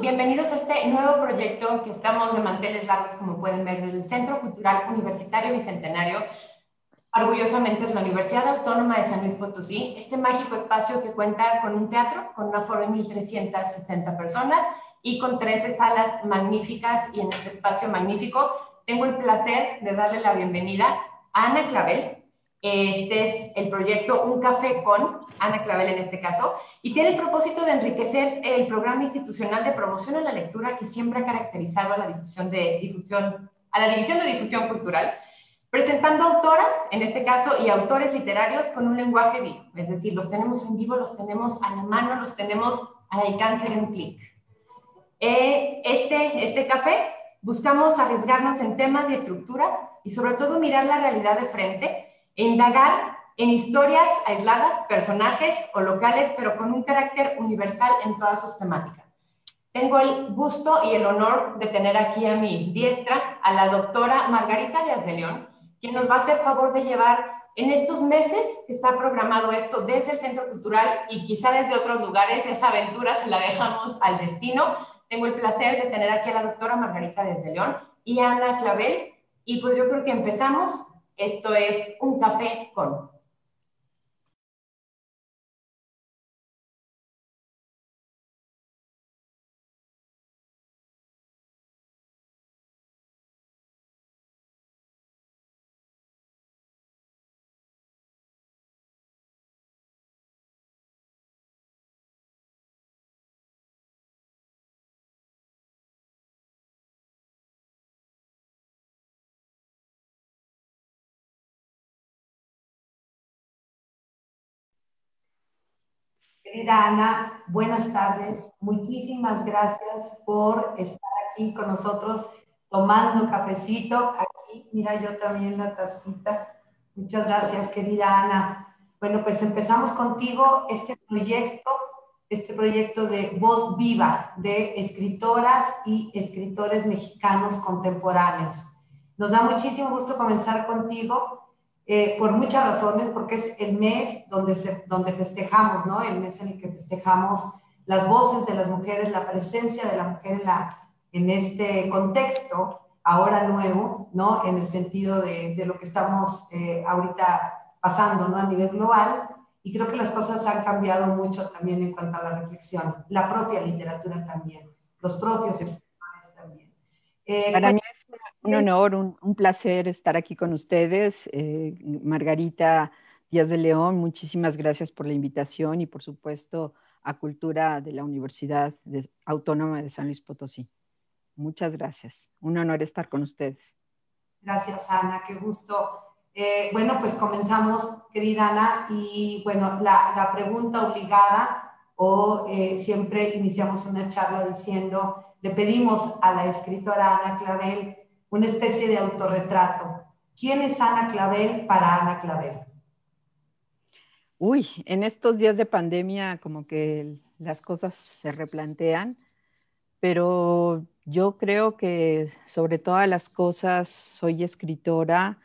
bienvenidos a este nuevo proyecto que estamos de manteles largos, como pueden ver, desde el Centro Cultural Universitario Bicentenario. Orgullosamente es la Universidad Autónoma de San Luis Potosí, este mágico espacio que cuenta con un teatro, con un aforo de 1,360 personas y con 13 salas magníficas. Y en este espacio magnífico tengo el placer de darle la bienvenida a Ana Clavel. Este es el proyecto Un Café con Ana Clavel en este caso, y tiene el propósito de enriquecer el programa institucional de promoción a la lectura que siempre ha caracterizado a la División de Difusión Cultural, presentando autoras, en este caso, y autores literarios con un lenguaje vivo. Es decir, los tenemos en vivo, los tenemos a la mano, los tenemos al alcance de un clic. Este café buscamos arriesgarnos en temas y estructuras y sobre todo mirar la realidad de frente e indagar en historias aisladas, personajes o locales, pero con un carácter universal en todas sus temáticas. Tengo el gusto y el honor de tener aquí a mi diestra a la doctora Margarita Díaz de León, quien nos va a hacer favor de llevar en estos meses que está programado esto desde el Centro Cultural y quizá desde otros lugares. Esa aventura se la dejamos al destino. Tengo el placer de tener aquí a la doctora Margarita Díaz de León y a Ana Clavel. Y pues yo creo que empezamos. Esto es Un Café con... Querida Ana, buenas tardes. Muchísimas gracias por estar aquí con nosotros tomando cafecito. Aquí, mira yo también la tacita. Muchas gracias, querida Ana. Bueno, pues empezamos contigo este proyecto de Voz Viva de escritoras y escritores mexicanos contemporáneos. Nos da muchísimo gusto comenzar contigo por muchas razones, porque es el mes donde festejamos, ¿no? El mes en el que festejamos las voces de las mujeres, la presencia de la mujer en este contexto, ahora nuevo, ¿no? En el sentido de lo que estamos ahorita pasando, ¿no? A nivel global. Y creo que las cosas han cambiado mucho también en cuanto a la reflexión. La propia literatura también, los propios escritores también. Para mí es un honor, un placer estar aquí con ustedes. Margarita Díaz de León, muchísimas gracias por la invitación y por supuesto a Cultura de la Autónoma de San Luis Potosí. Muchas gracias. Un honor estar con ustedes. Gracias, Ana, qué gusto. Bueno, pues comenzamos, querida Ana, y bueno, la pregunta obligada, siempre iniciamos una charla diciendo, le pedimos a la escritora Ana Clavel una especie de autorretrato. ¿Quién es Ana Clavel para Ana Clavel? Uy, en estos días de pandemia como que las cosas se replantean, pero yo creo que sobre todas las cosas soy escritora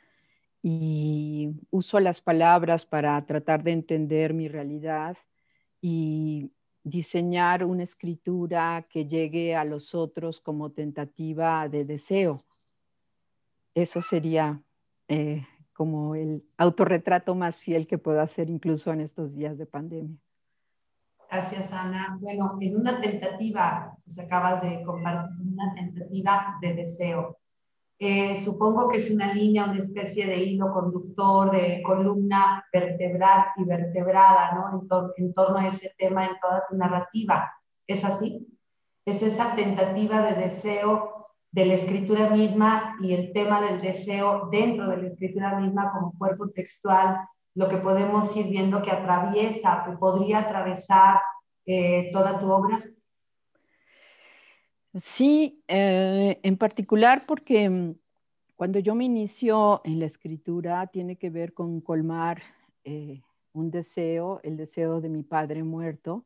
y uso las palabras para tratar de entender mi realidad y diseñar una escritura que llegue a los otros como tentativa de deseo. Eso sería como el autorretrato más fiel que puedo hacer incluso en estos días de pandemia. Gracias, Ana. Bueno, en una tentativa, pues acabas de compartir una tentativa de deseo. Supongo que es una línea, una especie de hilo conductor, de columna vertebral y vertebrada, ¿no? En torno a ese tema en toda tu narrativa. ¿Es así? Es esa tentativa de deseo de la escritura misma y el tema del deseo dentro de la escritura misma como cuerpo textual, lo que podemos ir viendo que atraviesa, que podría atravesar toda tu obra. Sí, en particular porque cuando yo me inicio en la escritura tiene que ver con colmar un deseo, el deseo de mi padre muerto.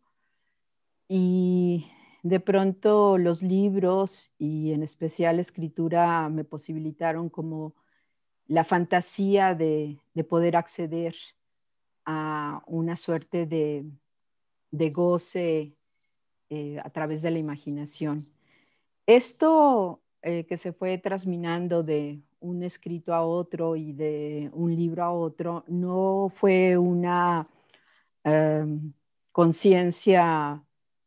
Y de pronto los libros y en especial la escritura me posibilitaron como la fantasía de poder acceder a una suerte de goce a través de la imaginación. Esto que se fue trasminando de un escrito a otro y de un libro a otro, no fue una conciencia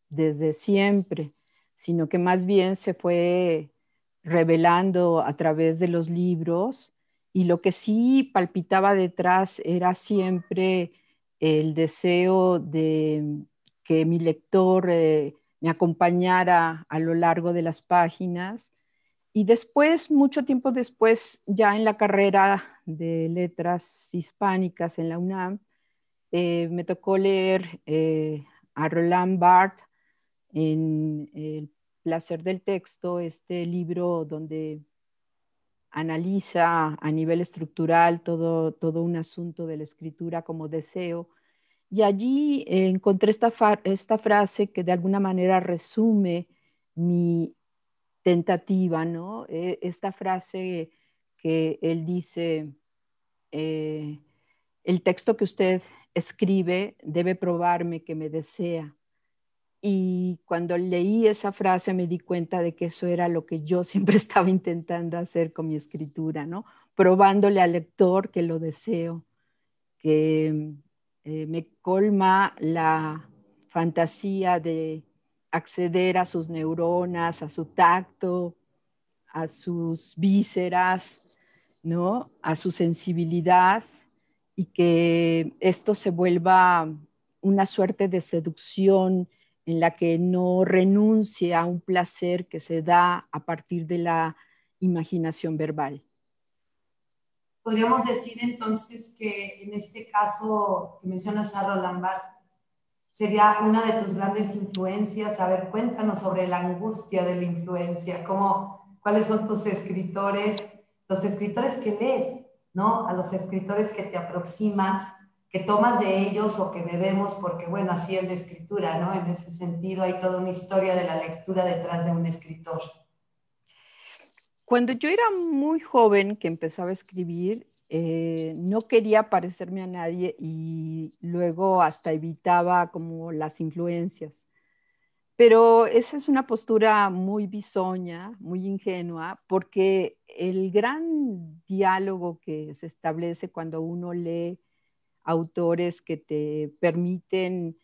desde siempre, sino que más bien se fue revelando a través de los libros, y lo que sí palpitaba detrás era siempre el deseo de que mi lector me acompañara a lo largo de las páginas. Y después, mucho tiempo después, ya en la carrera de letras hispánicas en la UNAM, me tocó leer a Roland Barthes en El placer del texto, este libro donde analiza a nivel estructural todo un asunto de la escritura como deseo. Y allí encontré esta frase que de alguna manera resume mi tentativa, ¿no? Esta frase que él dice, eh, el texto que usted escribe debe probarme que me desea. Y cuando leí esa frase me di cuenta de que eso era lo que yo siempre estaba intentando hacer con mi escritura, ¿no? Probándole al lector que lo deseo, que me colma la fantasía de acceder a sus neuronas, a su tacto, a sus vísceras, ¿no? A su sensibilidad, y que esto se vuelva una suerte de seducción en la que no renuncia a un placer que se da a partir de la imaginación verbal. Podríamos decir entonces que en este caso que mencionas a Roland Barthes, sería una de tus grandes influencias. A ver, cuéntanos sobre la angustia de la influencia, cuáles son tus escritores, los escritores que lees, ¿no? A los escritores que te aproximas, que tomas de ellos o que bebemos, porque bueno, así es la escritura, ¿no? En ese sentido hay toda una historia de la lectura detrás de un escritor. Cuando yo era muy joven que empezaba a escribir, no quería parecerme a nadie y luego hasta evitaba como las influencias. Pero esa es una postura muy bisoña, muy ingenua, porque el gran diálogo que se establece cuando uno lee autores que te permiten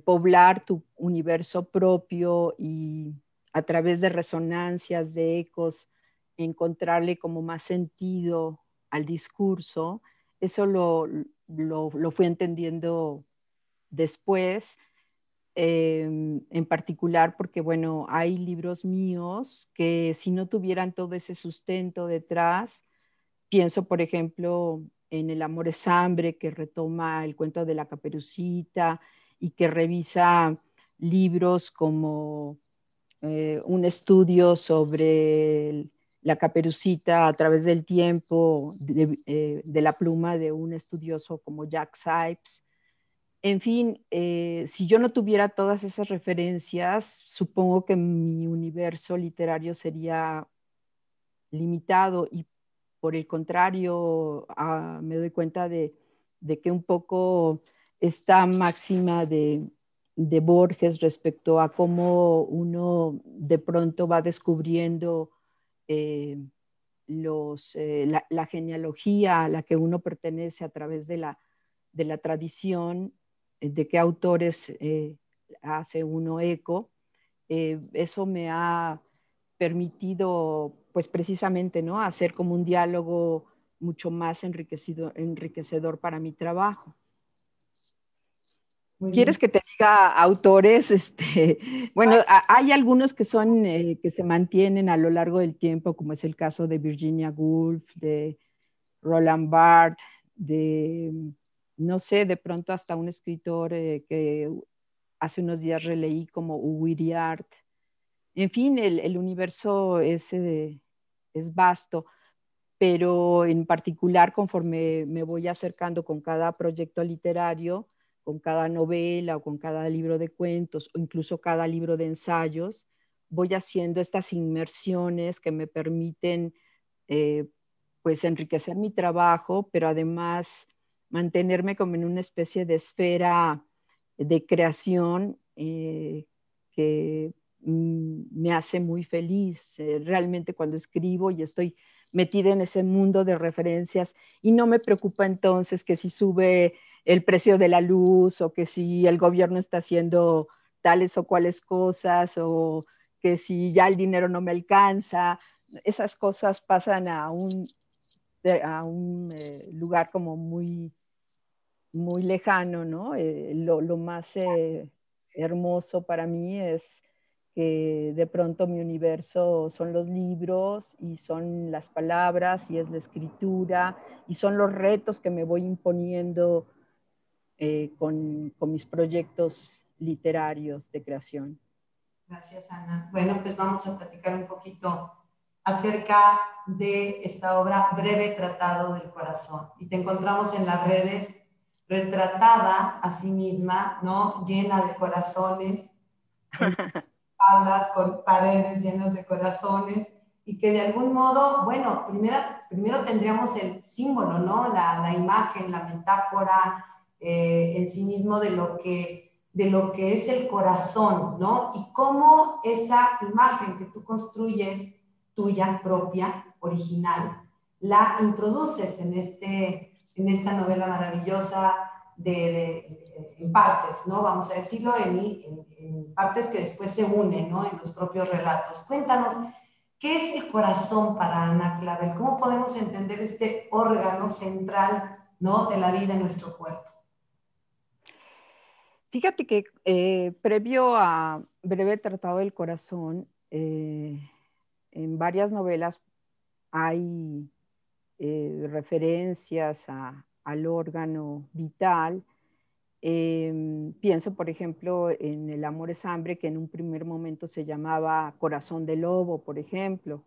poblar tu universo propio y a través de resonancias, de ecos, encontrarle como más sentido al discurso, eso lo fui entendiendo después, en particular porque, bueno, hay libros míos que si no tuvieran todo ese sustento detrás, pienso, por ejemplo, en El amor es hambre, que retoma el cuento de la Caperucita y que revisa libros como un estudio sobre la Caperucita a través del tiempo, de la pluma de un estudioso como Jack Sipes. En fin, si yo no tuviera todas esas referencias, supongo que mi universo literario sería limitado, y por el contrario, me doy cuenta de que un poco esta máxima de Borges respecto a cómo uno de pronto va descubriendo eh, la genealogía a la que uno pertenece a través de la tradición, de qué autores hace uno eco. Eso me ha permitido, pues precisamente, ¿no? Hacer como un diálogo mucho más enriquecedor para mi trabajo. Muy bien. ¿Quieres que te diga autores? Bueno, hay algunos que son, que se mantienen a lo largo del tiempo, como es el caso de Virginia Woolf, de Roland Barthes, de, no sé, de pronto hasta un escritor que hace unos días releí como Uwiriart. En fin, el universo es vasto, pero en particular conforme me voy acercando con cada proyecto literario, con cada novela o con cada libro de cuentos o incluso cada libro de ensayos, voy haciendo estas inmersiones que me permiten eh, pues enriquecer mi trabajo, pero además mantenerme como en una especie de esfera de creación que me hace muy feliz. Realmente cuando escribo y estoy metida en ese mundo de referencias y no me preocupa entonces que si sube el precio de la luz o que si el gobierno está haciendo tales o cuales cosas o que si ya el dinero no me alcanza. Esas cosas pasan a un lugar como muy lejano, ¿no? Lo más hermoso para mí es que de pronto mi universo son los libros y son las palabras y es la escritura y son los retos que me voy imponiendo con mis proyectos literarios de creación. Gracias, Ana. Bueno, pues vamos a platicar un poquito acerca de esta obra, Breve Tratado del Corazón. Y te encontramos en las redes retratada a sí misma, ¿no? Llena de corazones, con espaldas, con paredes llenas de corazones, y que de algún modo, bueno, primero tendríamos el símbolo, ¿no? La imagen, la metáfora en sí mismo de lo que es el corazón, ¿no? Y cómo esa imagen que tú construyes, tuya, propia, original, la introduces en esta novela maravillosa en partes, ¿no? Vamos a decirlo, en partes que después se unen, ¿no? En los propios relatos. Cuéntanos, ¿qué es el corazón para Ana Clavel? ¿Cómo podemos entender este órgano central, ¿no? De la vida en nuestro cuerpo? Fíjate que previo a Breve Tratado del Corazón, en varias novelas hay referencias al órgano vital. Pienso, por ejemplo, en El amor es hambre, que en un primer momento se llamaba Corazón de lobo, por ejemplo.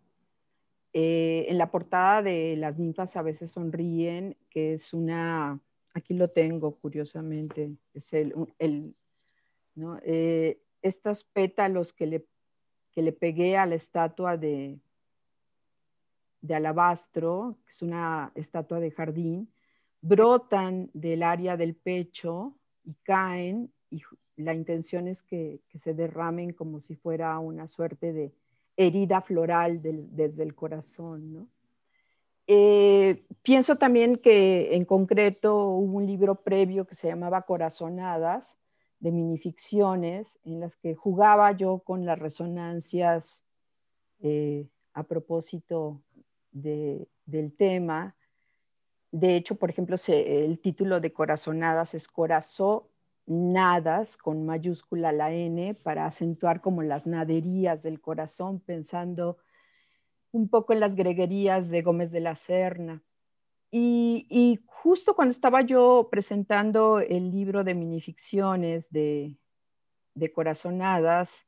En la portada de Las ninfas a veces sonríen, que es aquí lo tengo curiosamente, es ¿no? Estos pétalos que le pegué a la estatua de alabastro, que es una estatua de jardín, brotan del área del pecho y caen, y la intención es que se derramen como si fuera una suerte de herida floral desde el corazón, ¿no? Pienso también que en concreto hubo un libro previo que se llamaba Corazonadas, de minificciones, en las que jugaba yo con las resonancias a propósito del tema. De hecho, por ejemplo, el título de Corazonadas es Corazonadas, con mayúscula la N, para acentuar como las naderías del corazón, pensando un poco en las greguerías de Gómez de la Serna. Y justo cuando estaba yo presentando el libro de minificciones de Corazonadas,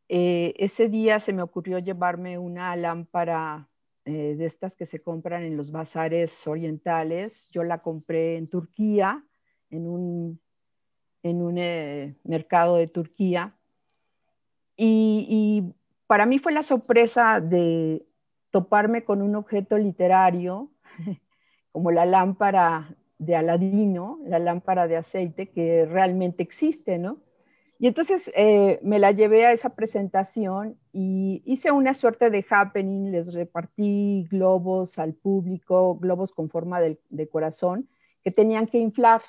ese día se me ocurrió llevarme una lámpara de estas que se compran en los bazares orientales. Yo la compré en Turquía, en un mercado de Turquía. Y para mí fue la sorpresa de toparme con un objeto literario como la lámpara de Aladino, la lámpara de aceite que realmente existe, ¿no? Y entonces me la llevé a esa presentación y hice una suerte de happening, les repartí globos al público, globos con forma de corazón, que tenían que inflar,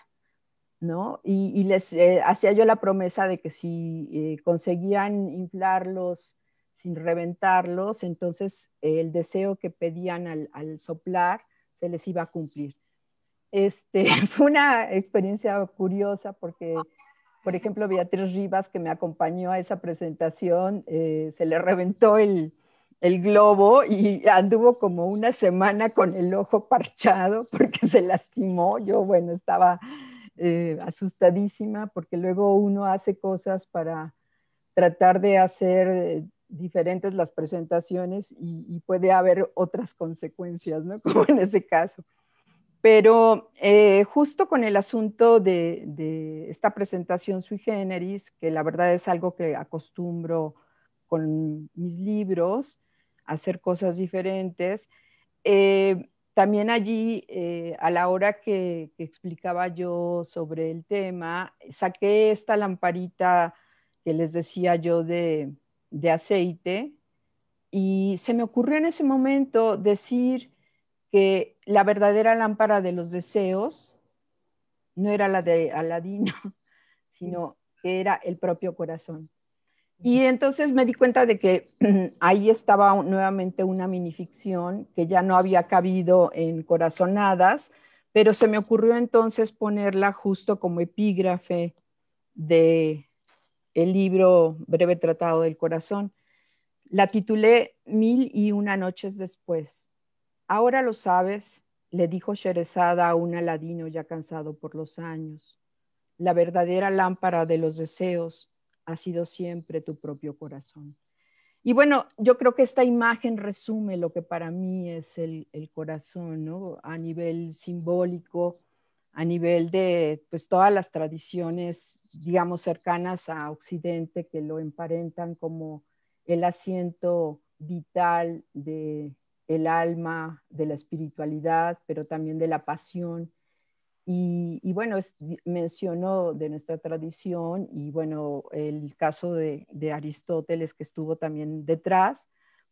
¿no? Y les hacía yo la promesa de que si conseguían inflarlos sin reventarlos, entonces el deseo que pedían al soplar se les iba a cumplir. Fue una experiencia curiosa porque, por ejemplo, Beatriz Rivas, que me acompañó a esa presentación, se le reventó el globo y anduvo como una semana con el ojo parchado porque se lastimó. Yo, bueno, estaba asustadísima porque luego uno hace cosas para tratar de hacer diferentes las presentaciones y puede haber otras consecuencias, ¿no? Como en ese caso. Pero justo con el asunto de esta presentación sui generis, que la verdad es algo que acostumbro con mis libros, hacer cosas diferentes, también allí, a la hora que explicaba yo sobre el tema, saqué esta lamparita que les decía yo de aceite, y se me ocurrió en ese momento decir que la verdadera lámpara de los deseos no era la de Aladino, sino que era el propio corazón. Y entonces me di cuenta de que ahí estaba nuevamente una minificción que ya no había cabido en Corazonadas, pero se me ocurrió entonces ponerla justo como epígrafe de el libro Breve Tratado del Corazón. La titulé 1001 noches después. Ahora lo sabes, le dijo Sherezada a un Aladino ya cansado por los años. La verdadera lámpara de los deseos ha sido siempre tu propio corazón. Y bueno, yo creo que esta imagen resume lo que para mí es el corazón, ¿no? A nivel simbólico, a nivel de pues, todas las tradiciones, digamos, cercanas a Occidente que lo emparentan como el asiento vital de el alma, de la espiritualidad, pero también de la pasión. Y bueno, mencionó de nuestra tradición y bueno, el caso de Aristóteles que estuvo también detrás,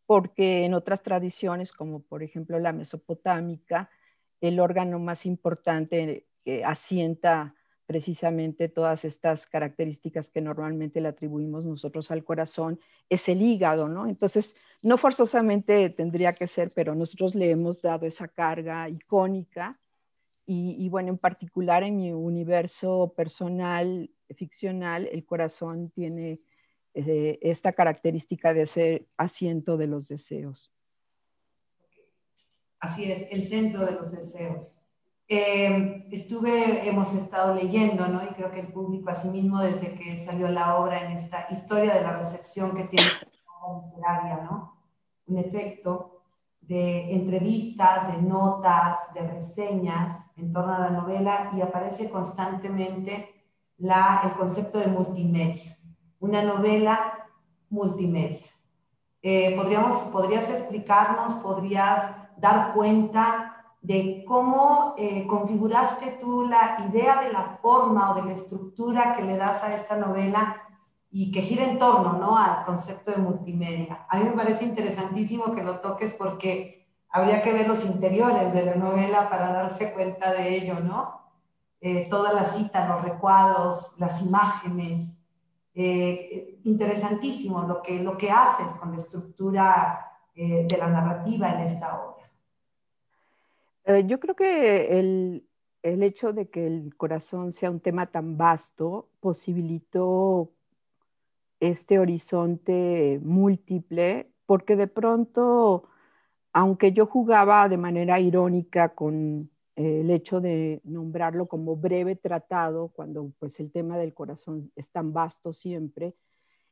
porque en otras tradiciones, como por ejemplo la mesopotámica, el órgano más importante que asienta precisamente todas estas características que normalmente le atribuimos nosotros al corazón es el hígado, ¿no? Entonces, no forzosamente tendría que ser, pero nosotros le hemos dado esa carga icónica y bueno, en particular en mi universo personal, ficcional, el corazón tiene esta característica de ser asiento de los deseos. Así es, el centro de los deseos. Hemos estado leyendo, ¿no? Y creo que el público, asimismo, desde que salió la obra en esta historia de la recepción que tiene la obra literaria, ¿no? Un efecto de entrevistas, de notas, de reseñas en torno a la novela y aparece constantemente el concepto de multimedia, una novela multimedia. ¿Podrías explicarnos, podrías dar cuenta de cómo configuraste tú la idea de la forma o de la estructura que le das a esta novela y que gira en torno, ¿no?, al concepto de multimedia? A mí me parece interesantísimo que lo toques porque habría que ver los interiores de la novela para darse cuenta de ello, ¿no? Toda la cita, los recuadros, las imágenes. Interesantísimo lo que haces con la estructura de la narrativa en esta obra. Yo creo que el hecho de que el corazón sea un tema tan vasto posibilitó este horizonte múltiple, porque de pronto, aunque yo jugaba de manera irónica con el hecho de nombrarlo como breve tratado, cuando pues el tema del corazón es tan vasto siempre,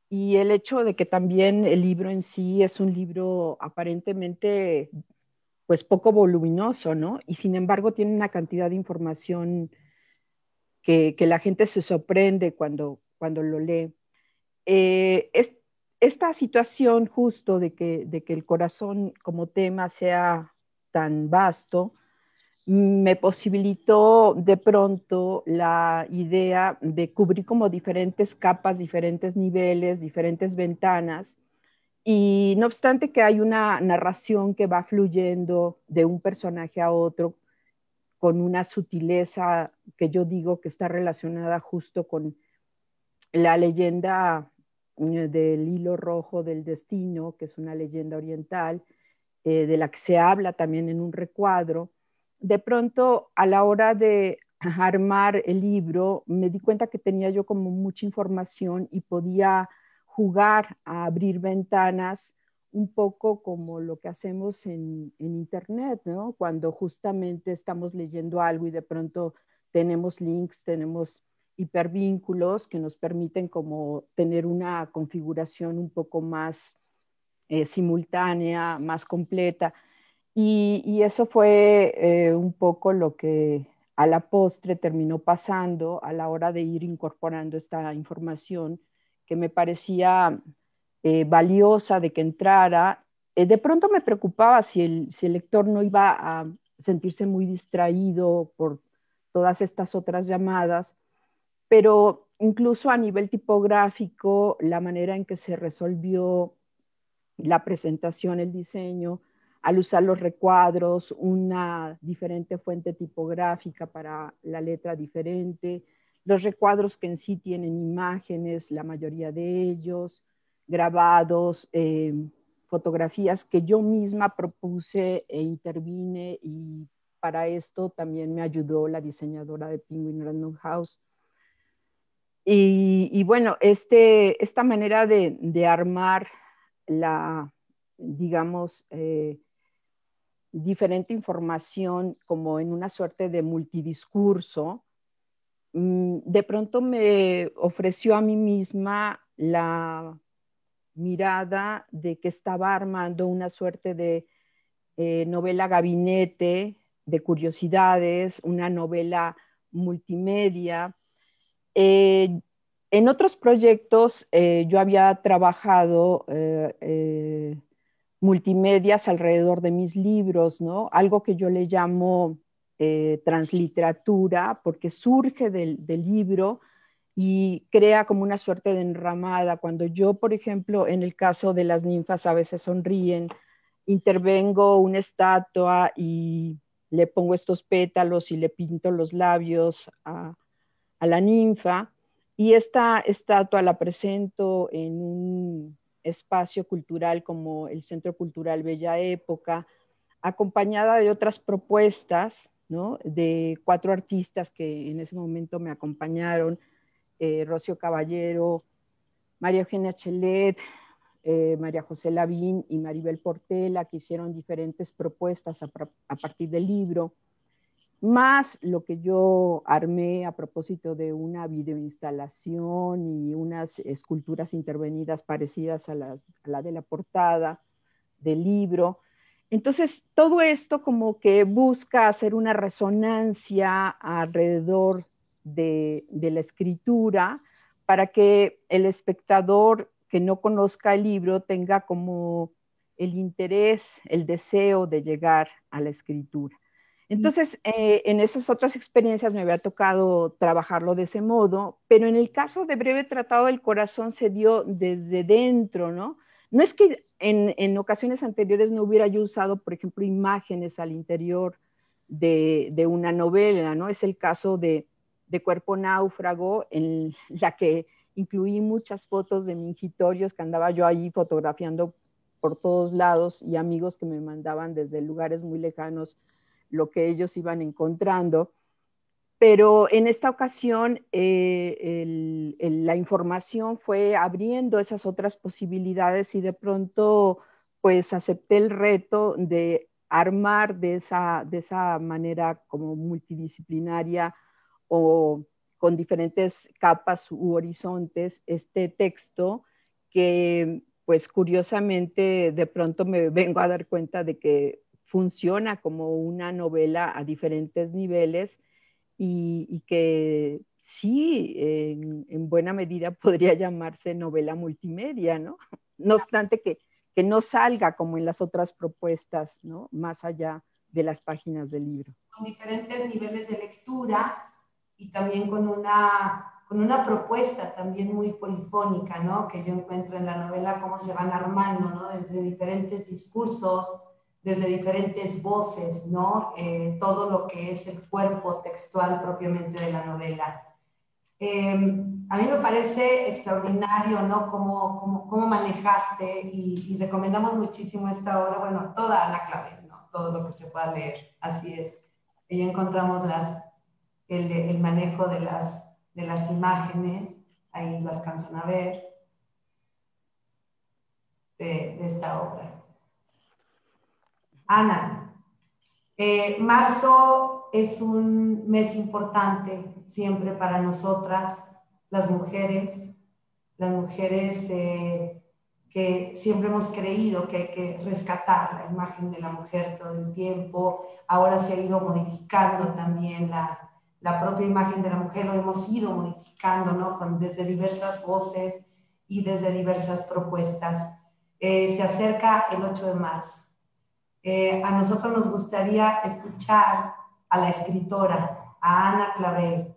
y el hecho de que también el libro en sí es un libro aparentemente pues poco voluminoso, ¿no? Y sin embargo tiene una cantidad de información que la gente se sorprende cuando lo lee. Es, esta situación justo de que el corazón como tema sea tan vasto, me posibilitó de pronto la idea de cubrir como diferentes capas, diferentes niveles, diferentes ventanas. Y no obstante que hay una narración que va fluyendo de un personaje a otro con una sutileza que yo digo que está relacionada justo con la leyenda del hilo rojo del destino, que es una leyenda oriental, de la que se habla también en un recuadro. De pronto, a la hora de armar el libro, me di cuenta que tenía yo como mucha información y podía jugar a abrir ventanas un poco como lo que hacemos en Internet, ¿no? Cuando justamente estamos leyendo algo y de pronto tenemos links, tenemos hipervínculos que nos permiten como tener una configuración un poco más simultánea, más completa. Y eso fue un poco lo que a la postre terminó pasando a la hora de ir incorporando esta información que me parecía valiosa de que entrara. De pronto me preocupaba si el lector no iba a sentirse muy distraído por todas estas otras llamadas, pero incluso a nivel tipográfico, la manera en que se resolvió la presentación, el diseño, al usar los recuadros, una diferente fuente tipográfica para la letra diferente, los recuadros que en sí tienen imágenes, la mayoría de ellos, grabados, fotografías que yo misma propuse e intervine, y para esto también me ayudó la diseñadora de Penguin Random House. Y bueno, esta manera de armar la, digamos, diferente información como en una suerte de multidiscurso, de pronto me ofreció a mí misma la mirada de que estaba armando una suerte de novela gabinete, de curiosidades, una novela multimedia. En otros proyectos yo había trabajado multimedias alrededor de mis libros, ¿no? Algo que yo le llamo transliteratura, porque surge del libro y crea como una suerte de enramada. Cuando yo, por ejemplo, en el caso de Las ninfas a veces sonríen, intervengo una estatua y le pongo estos pétalos y le pinto los labios a la ninfa, y esta estatua la presento en un espacio cultural como el Centro Cultural Bella Época, acompañada de otras propuestas, ¿no? De 4 artistas que en ese momento me acompañaron, Rocío Caballero, María Eugenia Chelet, María José Lavín y Maribel Portela, que hicieron diferentes propuestas a partir del libro, más lo que yo armé a propósito de una videoinstalación y unas esculturas intervenidas parecidas a la de la portada del libro. Entonces, todo esto como que busca hacer una resonancia alrededor de la escritura para que el espectador que no conozca el libro tenga como el interés, el deseo de llegar a la escritura. Entonces, en esas otras experiencias me había tocado trabajarlo de ese modo, pero en el caso de Breve Tratado del Corazón se dio desde dentro, ¿no? No es que en ocasiones anteriores no hubiera yo usado, por ejemplo, imágenes al interior de una novela, ¿no? Es el caso de Cuerpo Náufrago, en la que incluí muchas fotos de mingitorios que andaba yo ahí fotografiando por todos lados, y amigos que me mandaban desde lugares muy lejanos lo que ellos iban encontrando. Pero en esta ocasión la información fue abriendo esas otras posibilidades, y de pronto pues acepté el reto de armar de esa manera como multidisciplinaria o con diferentes capas u horizontes este texto que pues curiosamente de pronto me vengo a dar cuenta de que funciona como una novela a diferentes niveles, y que sí, en buena medida podría llamarse novela multimedia, ¿no? No obstante que no salga como en las otras propuestas, ¿no? Más allá de las páginas del libro. Con diferentes niveles de lectura y también con una propuesta también muy polifónica, ¿no? Que yo encuentro en la novela, cómo se van armando, ¿no? Desde diferentes discursos, desde diferentes voces, ¿no? Todo lo que es el cuerpo textual propiamente de la novela. A mí me parece extraordinario, ¿no? Cómo manejaste, y recomendamos muchísimo esta obra, bueno, toda Ana Clavel, ¿no? Todo lo que se pueda leer, así es. Ahí encontramos el manejo de las imágenes, ahí lo alcanzan a ver, de esta obra. Ana, marzo es un mes importante siempre para nosotras, las mujeres que siempre hemos creído que hay que rescatar la imagen de la mujer todo el tiempo. Ahora se ha ido modificando también la propia imagen de la mujer, lo hemos ido modificando, ¿no? Desde diversas voces y desde diversas propuestas. Se acerca el 8 de marzo. A nosotros nos gustaría escuchar a la escritora, a Ana Clavel,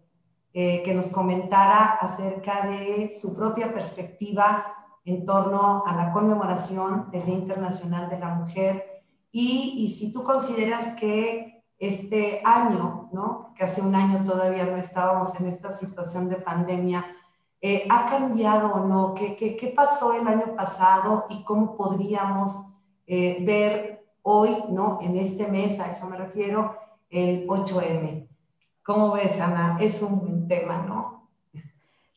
que nos comentara acerca de su propia perspectiva en torno a la conmemoración del Día Internacional de la Mujer y si tú consideras que este año, ¿no? Que hace un año todavía no estábamos en esta situación de pandemia, ¿ha cambiado o no? ¿Qué pasó el año pasado y cómo podríamos ver hoy, ¿no? En este mes, a eso me refiero, el 8M? ¿Cómo ves, Ana? Es un buen tema, ¿no?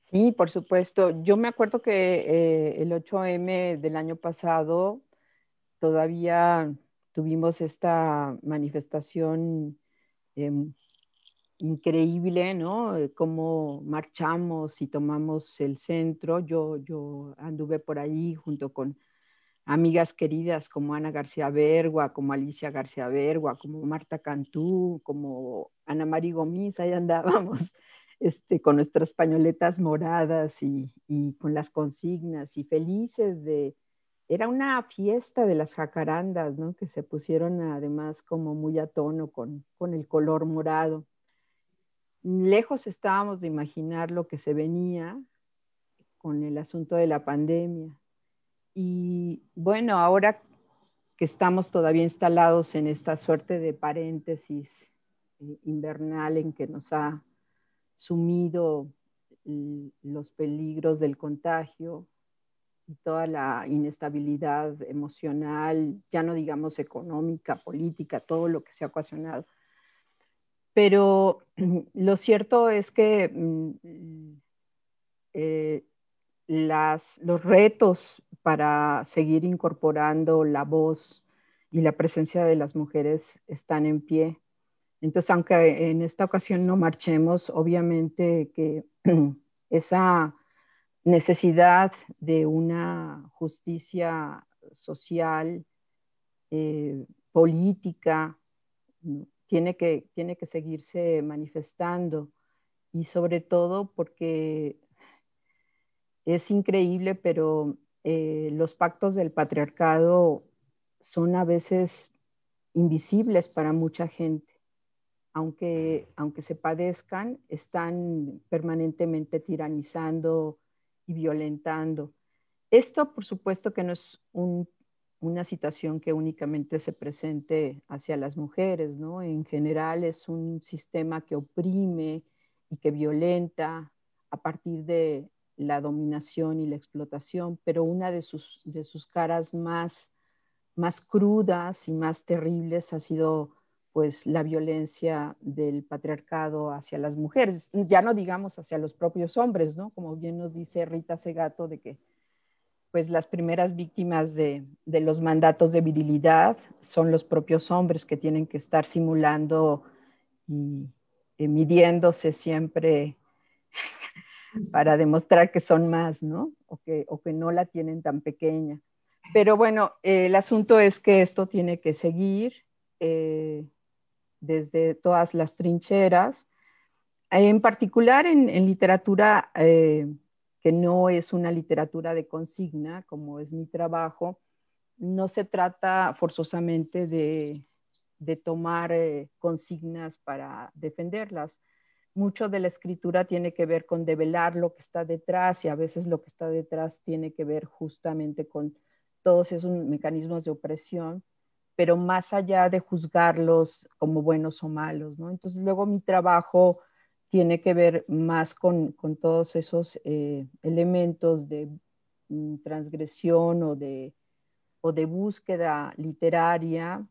Sí, por supuesto. Yo me acuerdo que el 8M del año pasado todavía tuvimos esta manifestación em, increíble, ¿no? Cómo marchamos y tomamos el centro. Yo anduve por ahí junto con amigas queridas como Ana García Bergua, como Alicia García Bergua, como Marta Cantú, como Ana Mari Gomis, ahí andábamos con nuestras pañoletas moradas y con las consignas y felices de... Era una fiesta de las jacarandas, ¿no? Que se pusieron además como muy a tono con el color morado. Lejos estábamos de imaginar lo que se venía con el asunto de la pandemia. Y bueno, ahora que estamos todavía instalados en esta suerte de paréntesis invernal en que nos ha sumido los peligros del contagio y toda la inestabilidad emocional, ya no digamos económica, política, todo lo que se ha ocasionado. Pero lo cierto es que los retos para seguir incorporando la voz y la presencia de las mujeres están en pie. Entonces, aunque en esta ocasión no marchemos, obviamente que esa necesidad de una justicia social, política, tiene que seguirse manifestando y sobre todo porque es increíble, pero los pactos del patriarcado son a veces invisibles para mucha gente. Aunque se padezcan, están permanentemente tiranizando y violentando. Esto, por supuesto, que no es una situación que únicamente se presente hacia las mujeres, ¿no? En general es un sistema que oprime y que violenta a partir de la dominación y la explotación, pero una de sus caras más crudas y más terribles ha sido pues la violencia del patriarcado hacia las mujeres, ya no digamos hacia los propios hombres, ¿no? Como bien nos dice Rita Segato, de que pues las primeras víctimas de los mandatos de virilidad son los propios hombres que tienen que estar simulando y midiéndose siempre para demostrar que son más, ¿no? O que no la tienen tan pequeña. Pero bueno, el asunto es que esto tiene que seguir desde todas las trincheras. En particular en literatura que no es una literatura de consigna, como es mi trabajo, no se trata forzosamente de tomar consignas para defenderlas. Mucho de la escritura tiene que ver con develar lo que está detrás y a veces lo que está detrás tiene que ver justamente con todos esos mecanismos de opresión, pero más allá de juzgarlos como buenos o malos, ¿no? Entonces luego mi trabajo tiene que ver más con todos esos elementos de transgresión o de búsqueda literaria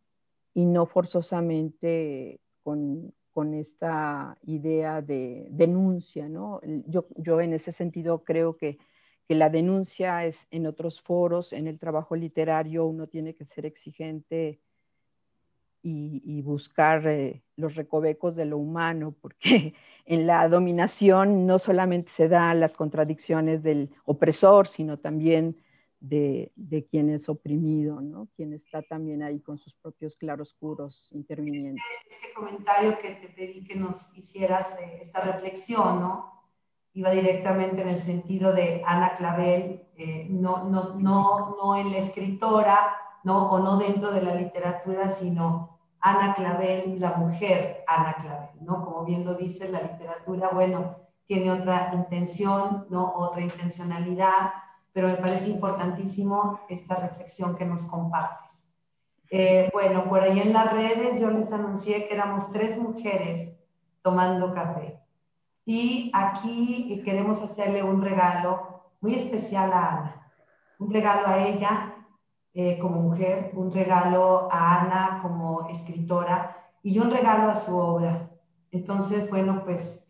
y no forzosamente con esta idea de denuncia, ¿no? Yo en ese sentido creo que la denuncia es en otros foros, en el trabajo literario uno tiene que ser exigente y buscar los recovecos de lo humano, porque en la dominación no solamente se dan las contradicciones del opresor, sino también de quien es oprimido, ¿no? Quien está también ahí con sus propios claroscuros interviniendo. Este comentario que te pedí que nos hicieras, esta reflexión, ¿no? Iba directamente en el sentido de Ana Clavel, no en la escritora, ¿no? O no dentro de la literatura, sino Ana Clavel, la mujer Ana Clavel, ¿no? Como bien lo dice la literatura, bueno, tiene otra intención, ¿no? Otra intencionalidad, pero me parece importantísimo esta reflexión que nos compartes. Bueno, por ahí en las redes yo les anuncié que éramos 3 mujeres tomando café. Y aquí queremos hacerle un regalo muy especial a Ana. Un regalo a ella como mujer, un regalo a Ana como escritora y un regalo a su obra. Entonces, bueno, pues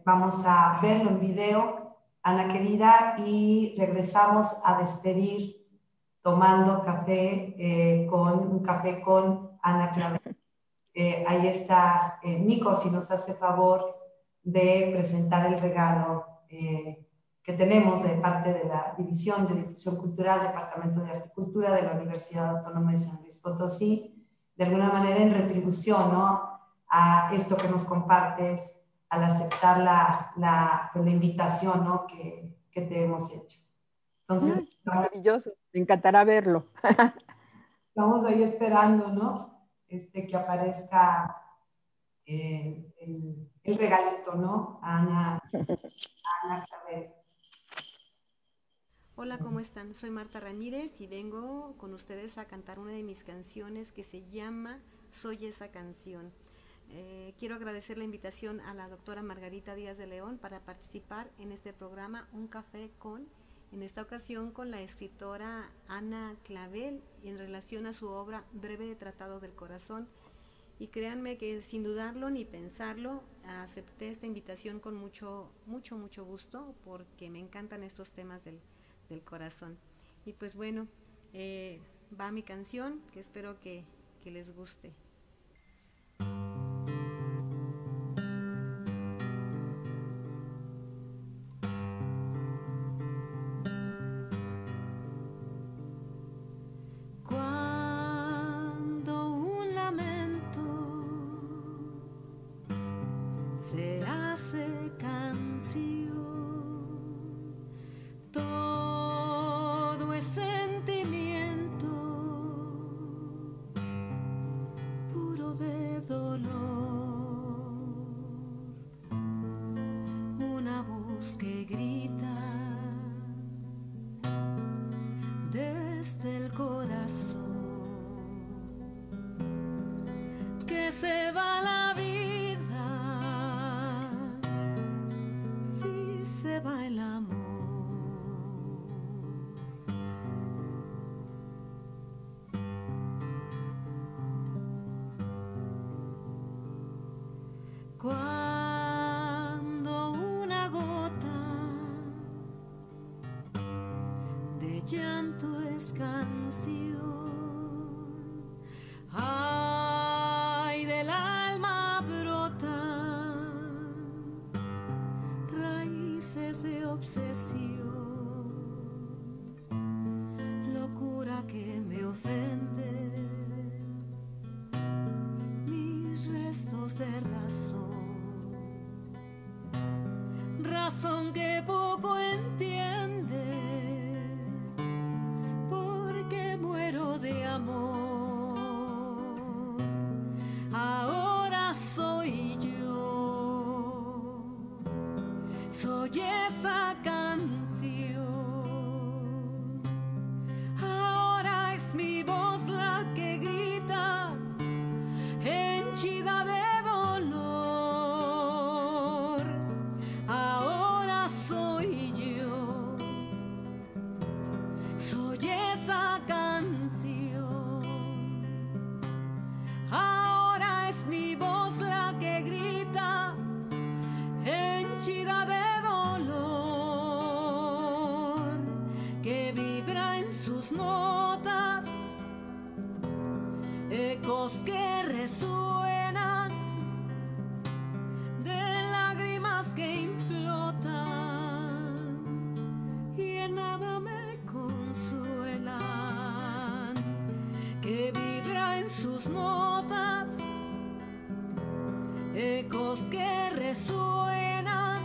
vamos a verlo en video, Ana querida, y regresamos a despedir tomando café con un café con Ana Clavel. Ahí está Nico, si nos hace favor de presentar el regalo que tenemos de parte de la División de Difusión Cultural, Departamento de Arte y Cultura de la Universidad Autónoma de San Luis Potosí, de alguna manera en retribución, ¿no?, a esto que nos compartes, al aceptar la invitación, ¿no?, que te hemos hecho. Entonces, maravilloso, me encantará verlo. Estamos ahí esperando, ¿no? Que aparezca el regalito, ¿no? Ana Clavel. Hola, ¿cómo están? Soy Marta Ramírez y vengo con ustedes a cantar una de mis canciones que se llama Soy esa canción. Quiero agradecer la invitación a la doctora Margarita Díaz de León para participar en este programa Un Café con, en esta ocasión con la escritora Ana Clavel en relación a su obra Breve Tratado del Corazón. Y créanme que sin dudarlo ni pensarlo, acepté esta invitación con mucho gusto porque me encantan estos temas del corazón. Y pues bueno, va mi canción que espero que les guste. Cuando un lamento se hace canción, todo es sentimiento puro de dolor, una voz que grita desde el corazón, que se va la vida si se va el amor. Cuando una gota de llanto es canción, ay, del alma brotan raíces de obsesión, locura que me ofende, mis restos de razón que poco entiende, porque muero de amor. Ahora soy yo, soy esa canción. Ahora es mi voz la que grita, henchida de dolor. Ahora soy yo, soy esa canción. Ahora es mi voz la que grita, henchida de dolor, que vibra en sus notas, ecos que resuenan de lágrimas que implotan y en nada me consuelan, que vibra en sus notas, ecos que resuenan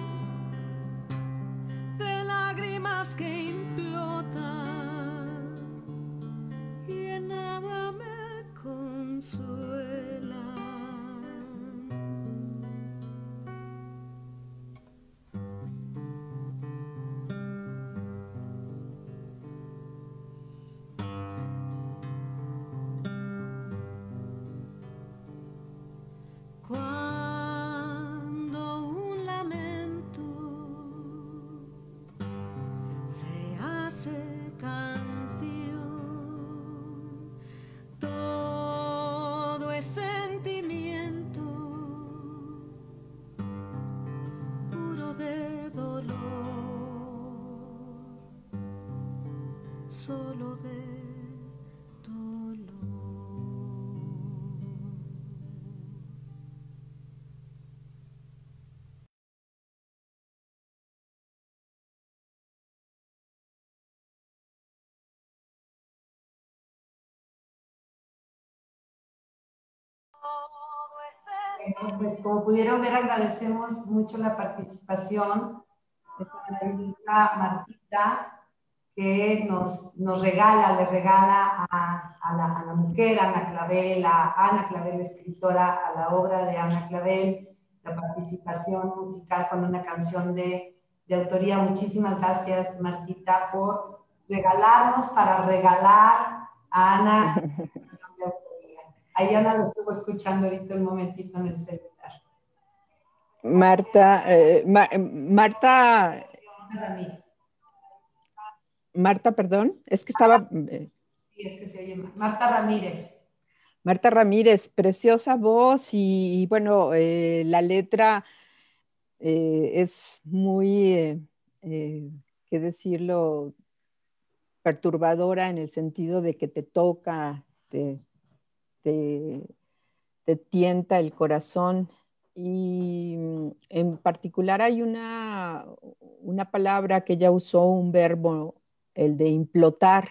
de lágrimas que implotan y en nada me consuelan. hace canción. Todo es sentimiento puro de dolor, solo de dolor. Bueno, pues como pudieron ver, agradecemos mucho la participación de esta maravillosa Martita, que nos regala, le regala a la mujer Ana Clavel, a Ana Clavel, escritora, a la obra de Ana Clavel, la participación musical con una canción de autoría. Muchísimas gracias, Martita, por regalarnos para regalar a Ana la canción de autoría. Ahí Ana lo estuvo escuchando ahorita un momentito en el celular. Marta, Marta, Marta, perdón, es que estaba... Sí, es que se oye Marta Ramírez. Marta Ramírez, preciosa voz y bueno, la letra es muy, qué decirlo, perturbadora en el sentido de que te toca, te, te tienta el corazón. Y en particular hay una palabra que ella usó, un verbo, el de implotar.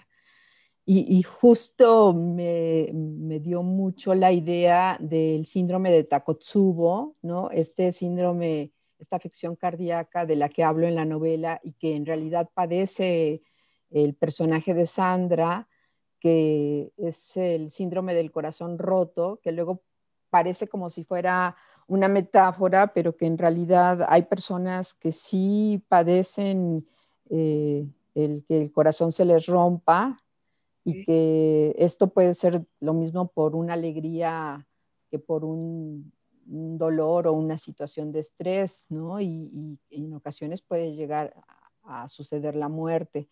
Y justo me dio mucho la idea del síndrome de Takotsubo, ¿no? Este síndrome, esta afección cardíaca de la que hablo en la novela y que en realidad padece el personaje de Sandra, que es el síndrome del corazón roto, que luego parece como si fuera una metáfora, pero que en realidad hay personas que sí padecen que el corazón se les rompa y que esto puede ser lo mismo por una alegría que por un dolor o una situación de estrés, ¿no? Y en ocasiones puede llegar a suceder la muerte.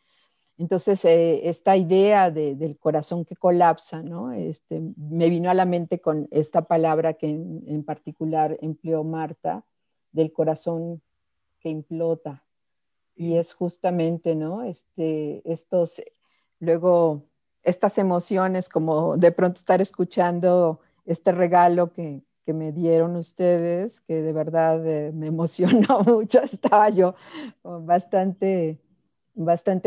Entonces, esta idea del corazón que colapsa, ¿no? Me vino a la mente con esta palabra que en particular empleó Marta, del corazón que implota. Y es justamente, ¿no? Luego, estas emociones, como de pronto estar escuchando este regalo que me dieron ustedes, que de verdad me emocionó mucho. Estaba yo bastante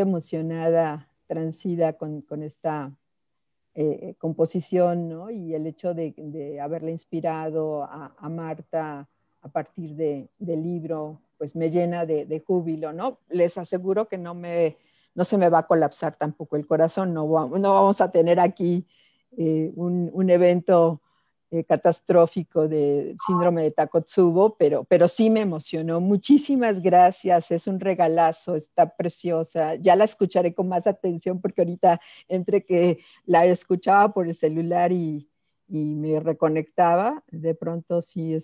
emocionada, transida con esta composición, ¿no? Y el hecho de haberle inspirado a Marta a partir del libro, pues me llena de júbilo, ¿no? Les aseguro que no se me va a colapsar tampoco el corazón, no vamos a tener aquí un evento catastrófico de síndrome de Takotsubo, pero sí me emocionó. Muchísimas gracias, es un regalazo, está preciosa. Ya la escucharé con más atención porque ahorita entre que la escuchaba por el celular y me reconectaba, de pronto sí,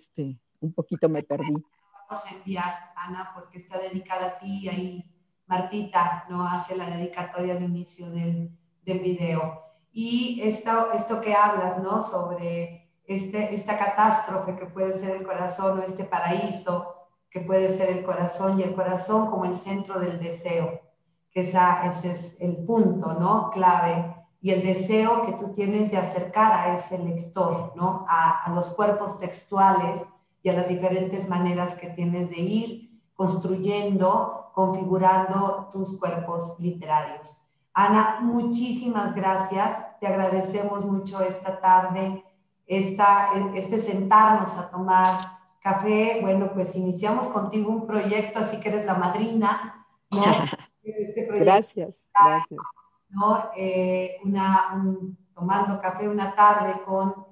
un poquito me perdí. Vamos a enviar, Ana, porque está dedicada a ti, ahí Martita no hace la dedicatoria al inicio del video. Y esto que hablas, ¿no? Sobre esta catástrofe que puede ser el corazón o este paraíso que puede ser el corazón y el corazón como el centro del deseo, que ese es el punto, ¿no? Clave. Y el deseo que tú tienes de acercar a ese lector, ¿no? A los cuerpos textuales y a las diferentes maneras que tienes de ir construyendo, configurando tus cuerpos literarios. Ana, muchísimas gracias. Te agradecemos mucho esta tarde, sentarnos a tomar café. Bueno, pues iniciamos contigo un proyecto, así que eres la madrina, ¿no? De este proyecto. Gracias, gracias. ¿No? Tomando café una tarde con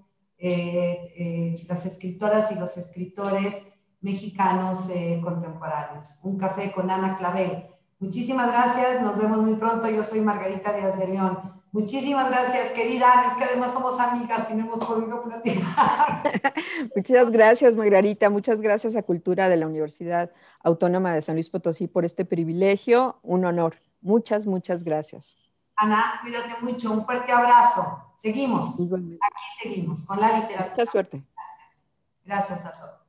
las escritoras y los escritores mexicanos contemporáneos. Un café con Ana Clavel. Muchísimas gracias, nos vemos muy pronto. Yo soy Margarita Díaz de León. Muchísimas gracias, querida Ana, es que además somos amigas y no hemos podido platicar. Muchas gracias, Margarita. Muchas gracias a Cultura de la Universidad Autónoma de San Luis Potosí por este privilegio. Un honor. Muchas, muchas gracias. Ana, cuídate mucho, un fuerte abrazo. Seguimos, Igualmente. aquí seguimos con la literatura. Mucha suerte. Gracias a todos.